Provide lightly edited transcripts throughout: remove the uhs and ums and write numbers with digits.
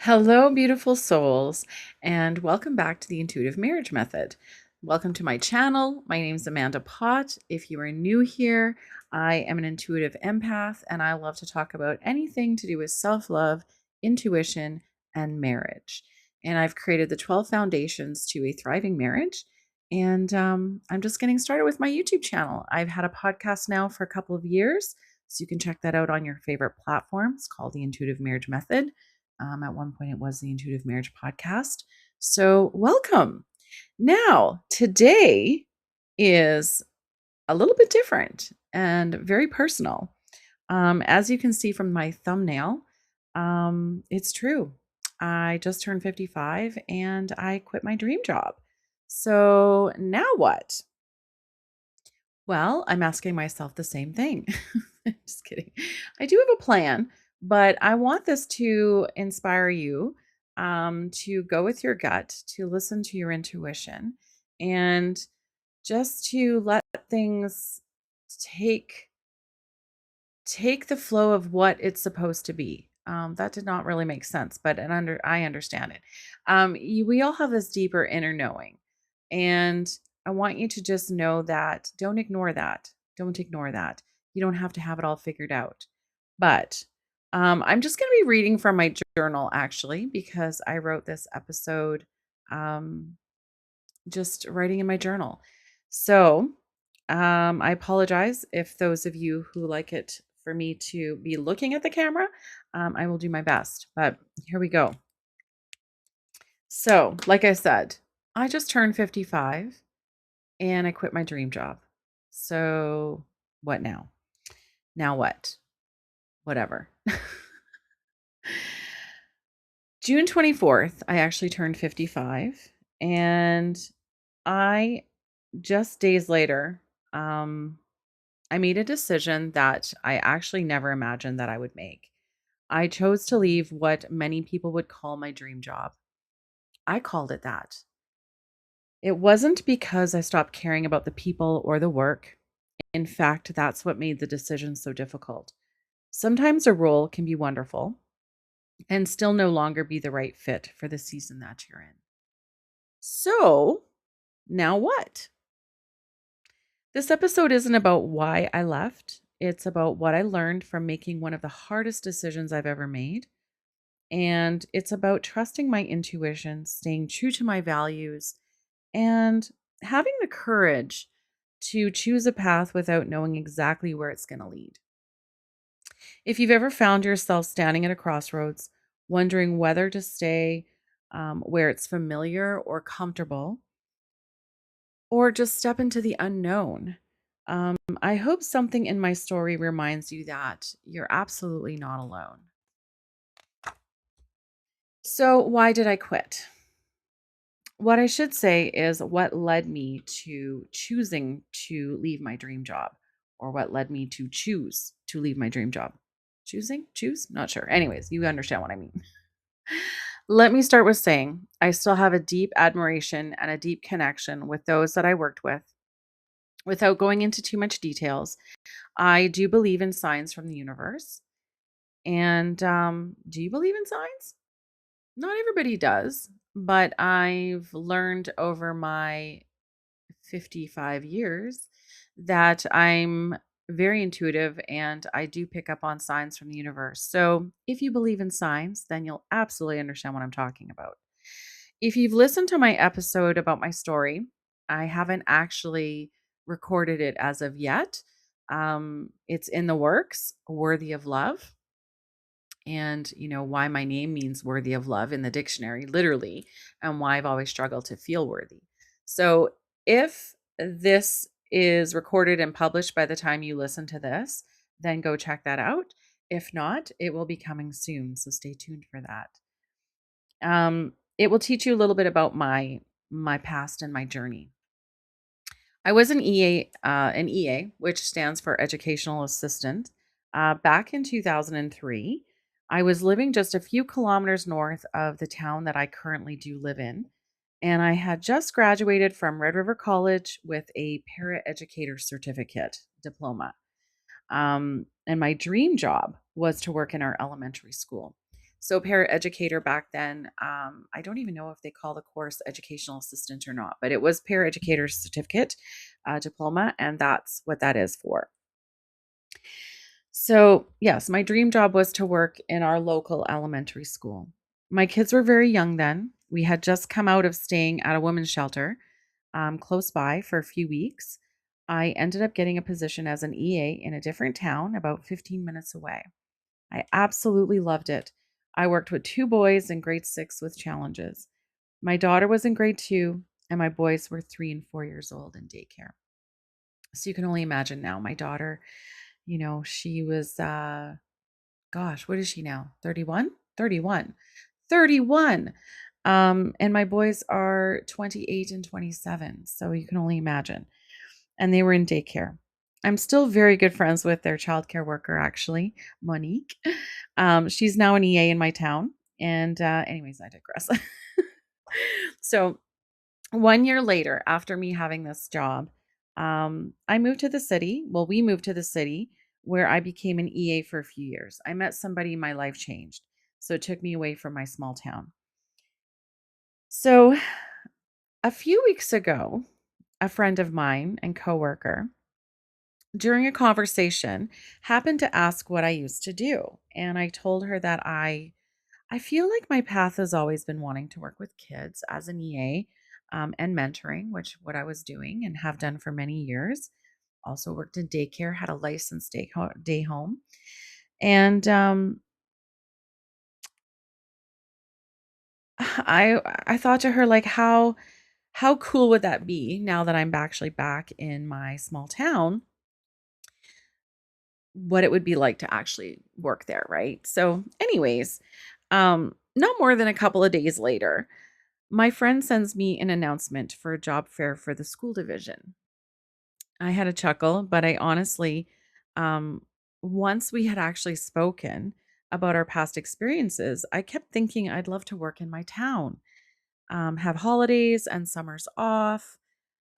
Hello, beautiful souls, and welcome back to the Intuitive Marriage Method. Welcome to my channel. My name is Amanda Pott. If you are new here, I am an intuitive empath, and I love to talk about anything to do with self love, intuition, and marriage. And I've created the 12 foundations to a thriving marriage. And I'm just getting started with my YouTube channel. I've had a podcast now for a couple of years, so you can check that out on your favorite platforms called the Intuitive Marriage Method. At one point, it was the Intuitive Marriage Podcast. So, welcome. Now, today is a little bit different and very personal. As you can see from my thumbnail, it's true. I just turned 55 and I quit my dream job. So, now what? Well, I'm asking myself the same thing. Just kidding. I do have a plan, but I want this to inspire you to go with your gut, to listen to your intuition, and just to let things take take the flow of what it's supposed to be. That did not really make sense, but I understand it. We all have this deeper inner knowing, and I want you to just know that. Don't ignore that. Don't ignore that. You don't have to have it all figured out. But I'm just going to be reading from my journal actually, because I wrote this episode um, just writing in my journal. So I apologize if those of you who like it for me to be looking at the camera. I will do my best, but here we go. So, like I said, I just turned 55 and I quit my dream job. So, what now? Now what? Whatever. June 24th, I actually turned 55, and I just days later, I made a decision that I actually never imagined that I would make. I chose to leave what many people would call my dream job. I called it that. It wasn't because I stopped caring about the people or the work. In fact, that's what made the decision so difficult. Sometimes a role can be wonderful and still no longer be the right fit for the season that you're in. So, now what? This episode isn't about why I left. It's about what I learned from making one of the hardest decisions I've ever made. And it's about trusting my intuition, staying true to my values, and having the courage to choose a path without knowing exactly where it's going to lead. If you've ever found yourself standing at a crossroads, wondering whether to stay where it's familiar or comfortable, or just step into the unknown, I hope something in my story reminds you that you're absolutely not alone. So, why did I quit? What I should say is what led me to choosing to leave my dream job, or what led me to choose to leave my dream job. Choosing? Choose? Not sure. Anyways, you understand what I mean. Let me start with saying I still have a deep admiration and a deep connection with those that I worked with. Without going into too much details, I do believe in signs from the universe. And do you believe in signs? Not everybody does, but I've learned over my 55 years that I'm very intuitive and I do pick up on signs from the universe. So, if you believe in signs, then you'll absolutely understand what I'm talking about. If you've listened to my episode about my story, I haven't actually recorded it as of yet. It's in the works, Worthy of Love. And why my name means worthy of love in the dictionary, literally, and why I've always struggled to feel worthy. So, if this is recorded and published by the time you listen to this, then go check that out. If not, it will be coming soon. So, stay tuned for that. It will teach you a little bit about my past and my journey. I was an EA, which stands for Educational Assistant, back in 2003. I was living just a few kilometers north of the town that I currently do live in, and I had just graduated from Red River College with a paraeducator certificate diploma. And my dream job was to work in our elementary school. So paraeducator back then, I don't even know if they call the course educational assistant or not, but it was paraeducator certificate, diploma, and that's what that is for. So, yes, my dream job was to work in our local elementary school. My kids were very young then. We had just come out of staying at a women's shelter close by for a few weeks. I ended up getting a position as an EA in a different town about 15 minutes away. I absolutely loved it. I worked with two boys in grade 6 with challenges. My daughter was in grade 2, and my boys were 3 and 4 years old in daycare. So you can only imagine now. My daughter, she was, gosh, what is she now? 31? 31. 31. And my boys are 28 and 27. So you can only imagine. And they were in daycare. I'm still very good friends with their childcare worker, actually, Monique. She's now an EA in my town. And, anyways, I digress. So, 1 year later, after me having this job, I moved to the city. Well, we moved to the city where I became an EA for a few years. I met somebody, my life changed. So, it took me away from my small town. So, a few weeks ago, a friend of mine and coworker, during a conversation, happened to ask what I used to do. And I told her that I feel like my path has always been wanting to work with kids as an EA, and mentoring, which what I was doing and have done for many years. Also worked in daycare, had a licensed day home, and I thought to her, like, how cool would that be now that I'm actually back in my small town? What it would be like to actually work there, right? So, anyways, not more than a couple of days later, my friend sends me an announcement for a job fair for the school division. I had a chuckle, but I honestly, um, once we had actually spoken about our past experiences, I kept thinking I'd love to work in my town, have holidays and summers off.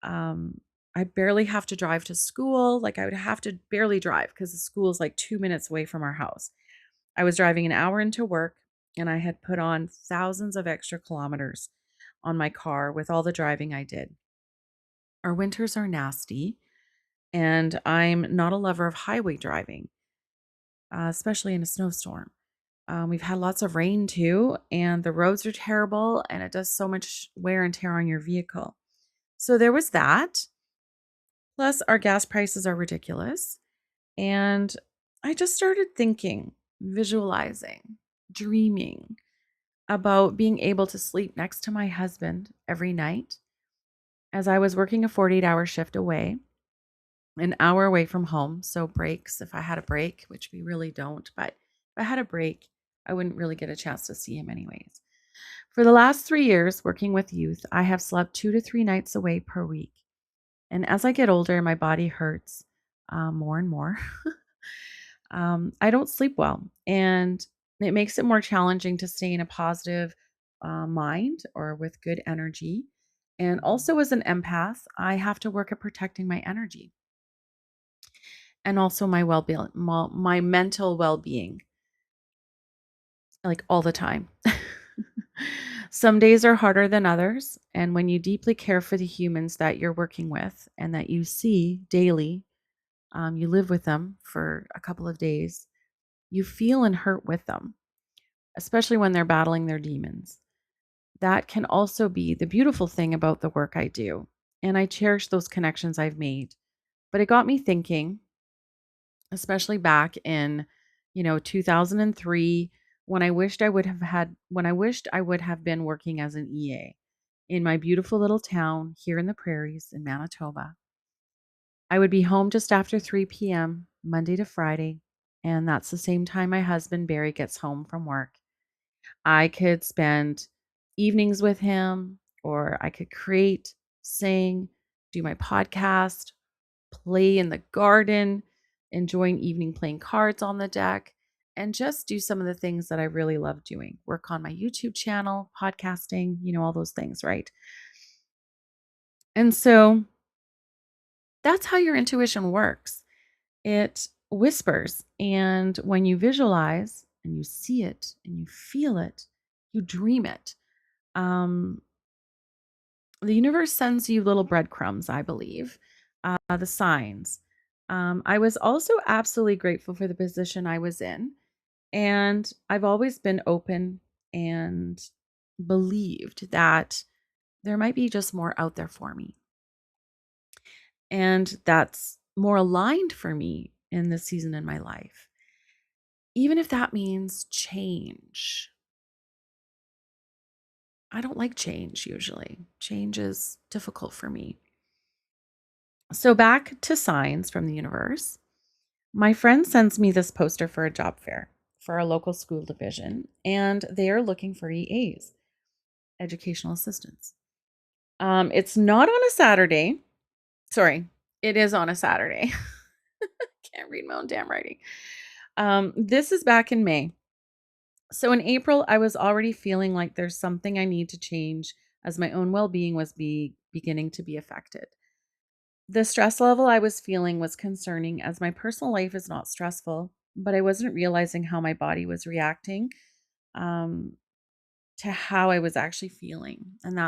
Um, I barely have to drive to school. Like I would have to barely drive because the school is like 2 minutes away from our house. I was driving an hour into work and I had put on thousands of extra kilometers on my car with all the driving I did. Our winters are nasty, and I'm not a lover of highway driving, especially in a snowstorm. We've had lots of rain too, and the roads are terrible, and it does so much wear and tear on your vehicle. So there was that. Plus, our gas prices are ridiculous. And I just started thinking, visualizing, dreaming about being able to sleep next to my husband every night as I was working a 48-hour shift away, an hour away from home. So, breaks, if I had a break, which we really don't, but if I had a break, I wouldn't really get a chance to see him anyways. For the last 3 years working with youth, I have slept 2 to 3 nights away per week. And as I get older, my body hurts more and more. I don't sleep well, and it makes it more challenging to stay in a positive mind or with good energy. And also, as an empath, I have to work at protecting my energy and also my well-being, my mental well-being, like all the time. Some days are harder than others, and when you deeply care for the humans that you're working with and that you see daily, you live with them for a couple of days, you feel and hurt with them, especially when they're battling their demons. That can also be the beautiful thing about the work I do. And I cherish those connections I've made. But it got me thinking, especially back in, 2003, when I wished I would have been working as an EA in my beautiful little town here in the prairies in Manitoba. I would be home just after 3 p.m., Monday to Friday, and that's the same time my husband Barry gets home from work. I could spend evenings with him, or I could create, sing, do my podcast, play in the garden, enjoying evening playing cards on the deck, and just do some of the things that I really love doing. Work on my YouTube channel, podcasting, all those things, right? And so that's how your intuition works. It whispers, and when you visualize and you see it and you feel it, you dream it. Um, the universe sends you little breadcrumbs, I believe, the signs. I was also absolutely grateful for the position I was in. And I've always been open and believed that there might be just more out there for me. And that's more aligned for me in this season in my life. Even if that means change. I don't like change usually. Change is difficult for me. So, back to signs from the universe. My friend sends me this poster for a job fair for our local school division, and they are looking for EAs, educational assistants. It's not on a Saturday. Sorry, it is on a Saturday. Can't read my own damn writing. This is back in May. So in April, I was already feeling like there's something I need to change as my own well-being was beginning to be affected. The stress level I was feeling was concerning as my personal life is not stressful, but I wasn't realizing how my body was reacting um, to how I was actually feeling. And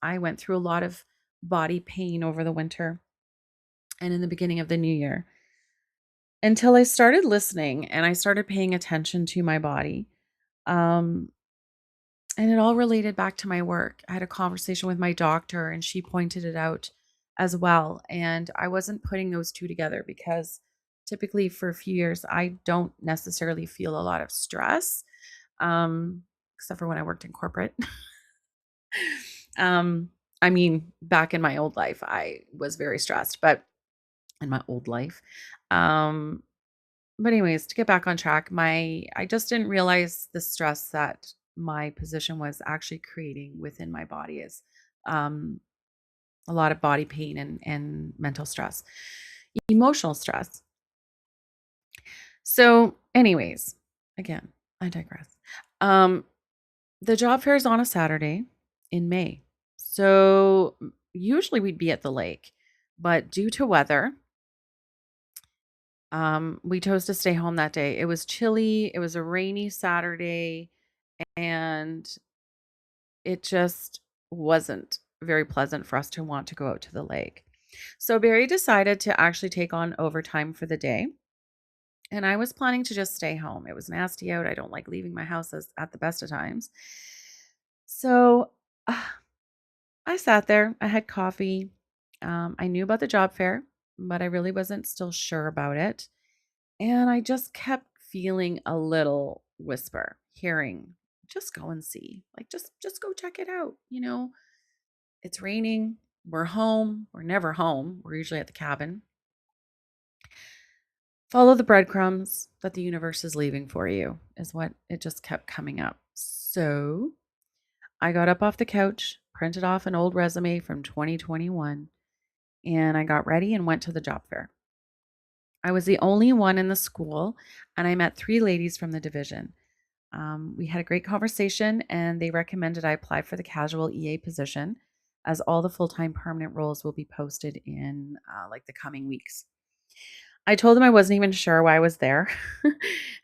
I went through a lot of body pain over the winter and in the beginning of the new year until I started listening and I started paying attention to my body. Um, and it all related back to my work. I had a conversation with my doctor and she pointed it out as well. And I wasn't putting those two together because typically for a few years, I don't necessarily feel a lot of stress, except for when I worked in corporate. um, I mean, back in my old life, I was very stressed, but in my old life. Um, but anyways, to get back on track, my I just didn't realize the stress that my position was actually creating within my body is um a lot of body pain and mental stress, emotional stress. So, anyways, again, I digress. Um the job fair is on a Saturday in May. So, usually we'd be at the lake, but due to weather, we chose to stay home that day. It was chilly, it was a rainy Saturday, and it just wasn't very pleasant for us to want to go out to the lake. So Barry decided to actually take on overtime for the day. And I was planning to just stay home. It was nasty out. I don't like leaving my house at the best of times. So uh, I sat there. I had coffee. I knew about the job fair, but I really wasn't still sure about it. And I just kept feeling a little whisper, hearing, just go and see. Like just go check it out. It's raining. We're home. We're never home. We're usually at the cabin. Follow the breadcrumbs that the universe is leaving for you, is what it just kept coming up. So I got up off the couch, printed off an old resume from 2021, and I got ready and went to the job fair. I was the only one in the school, and I met three ladies from the division. We had a great conversation, and they recommended I apply for the casual EA position, as all the full time permanent roles will be posted in like the coming weeks. I told them I wasn't even sure why I was there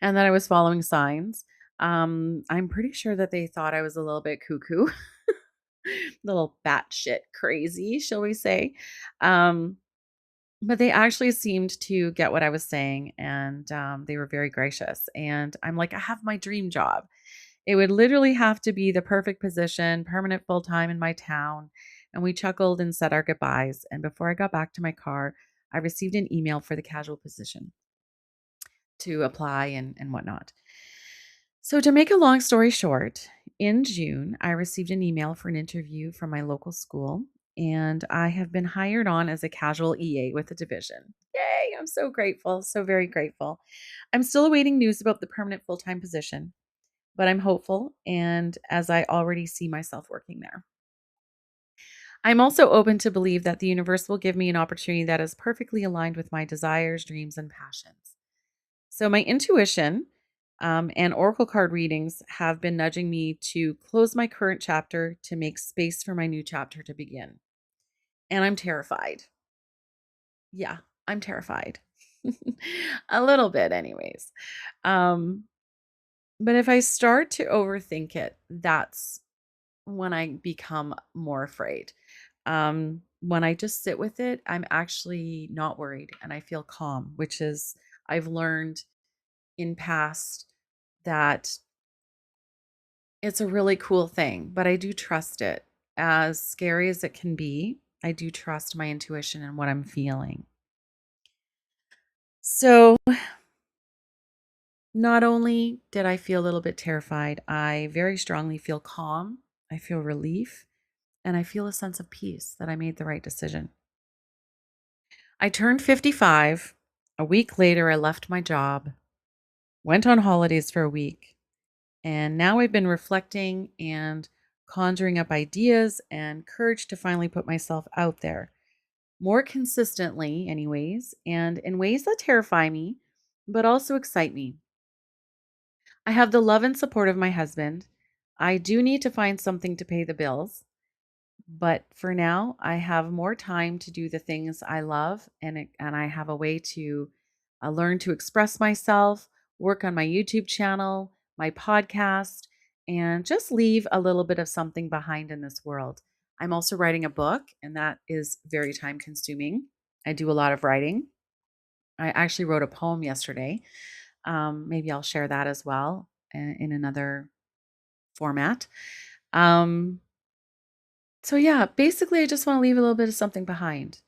and that I was following signs. I'm pretty sure that they thought I was a little bit cuckoo, little batshit crazy, shall we say. Um, but they actually seemed to get what I was saying, and they were very gracious. And I'm like, I have my dream job. It would literally have to be the perfect position, permanent full time in my town. And we chuckled and said our goodbyes. And before I got back to my car, I received an email for the casual position to apply and whatnot. So, to make a long story short, in June, I received an email for an interview from my local school, and I have been hired on as a casual EA with the division. Yay! I'm so grateful, so very grateful. I'm still awaiting news about the permanent full time position, but I'm hopeful, and as I already see myself working there. I'm also open to believe that the universe will give me an opportunity that is perfectly aligned with my desires, dreams, and passions. So, my intuition and oracle card readings have been nudging me to close my current chapter to make space for my new chapter to begin. And I'm terrified. Yeah, I'm terrified. A little bit, anyways. Um, But if I start to overthink it, that's when I become more afraid. When I just sit with it, I'm actually not worried and I feel calm, which is, I've learned in past that it's a really cool thing, but I do trust it. As scary as it can be, I do trust my intuition and what I'm feeling. So, not only did I feel a little bit terrified, I very strongly feel calm. I feel relief and I feel a sense of peace that I made the right decision. I turned 55. A week later, I left my job, went on holidays for a week, and now I've been reflecting and conjuring up ideas and courage to finally put myself out there more consistently, anyways, and in ways that terrify me, but also excite me. I have the love and support of my husband. I do need to find something to pay the bills, but for now, I have more time to do the things I love, and I have a way to learn to express myself, work on my YouTube channel, my podcast, and just leave a little bit of something behind in this world. I'm also writing a book, and that is very time consuming. I do a lot of writing. I actually wrote a poem yesterday. Maybe I'll share that as well in another format. Um, so, yeah, basically, I just want to leave a little bit of something behind.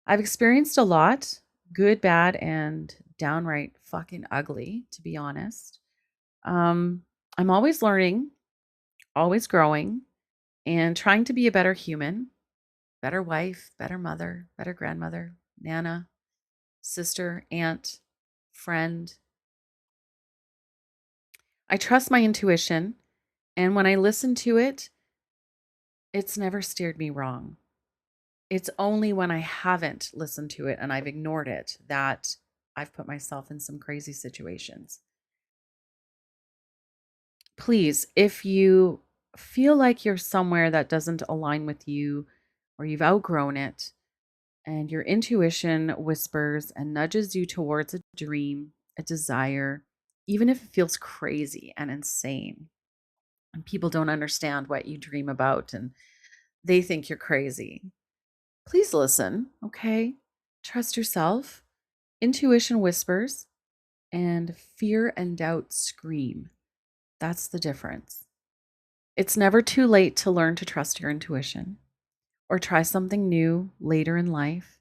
I've experienced a lot, good, bad, and downright fucking ugly, to be honest. Um, I'm always learning, always growing, and trying to be a better human, better wife, better mother, better grandmother, nana, sister, aunt, friend. I trust my intuition, and when I listen to it, it's never steered me wrong. It's only when I haven't listened to it and I've ignored it that I've put myself in some crazy situations. Please, if you feel like you're somewhere that doesn't align with you or you've outgrown it and your intuition whispers and nudges you towards a dream, a desire, even if it feels crazy and insane, and people don't understand what you dream about and they think you're crazy, please listen, okay? Trust yourself. Intuition whispers and fear and doubt scream. That's the difference. It's never too late to learn to trust your intuition or try something new later in life.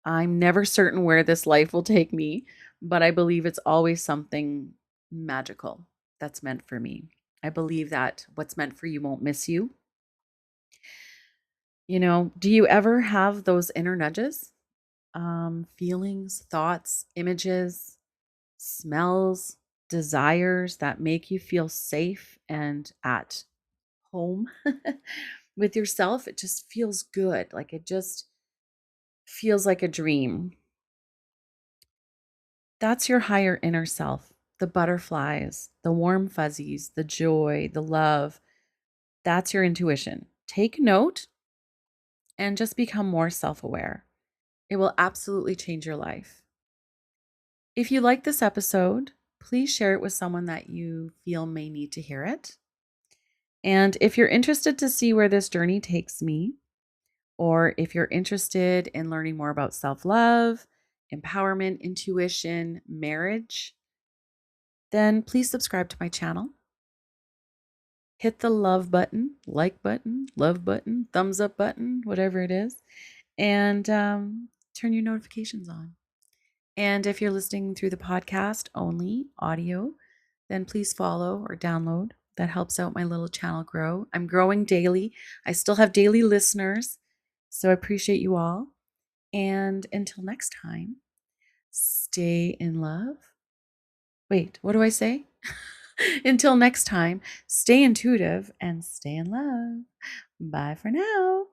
I'm never certain where this life will take me, but I believe it's always something magical that's meant for me. I believe that what's meant for you won't miss you. Do you ever have those inner nudges? Feelings, thoughts, images, smells, desires that make you feel safe and at home with yourself. It just feels good. Like it just feels like a dream. That's your higher inner self. The butterflies, the warm fuzzies, the joy, the love. That's your intuition. Take note and just become more self aware. It will absolutely change your life. If you like this episode, please share it with someone that you feel may need to hear it. And if you're interested to see where this journey takes me, or if you're interested in learning more about self love, empowerment, intuition, marriage, then please subscribe to my channel. Hit the love button, like button, love button, thumbs up button, whatever it is, and turn your notifications on. And if you're listening through the podcast only, audio, then please follow or download. That helps out my little channel grow. I'm growing daily. I still have daily listeners. So I appreciate you all. And until next time, stay in love. Wait, what do I say? Until next time, stay intuitive and stay in love. Bye for now.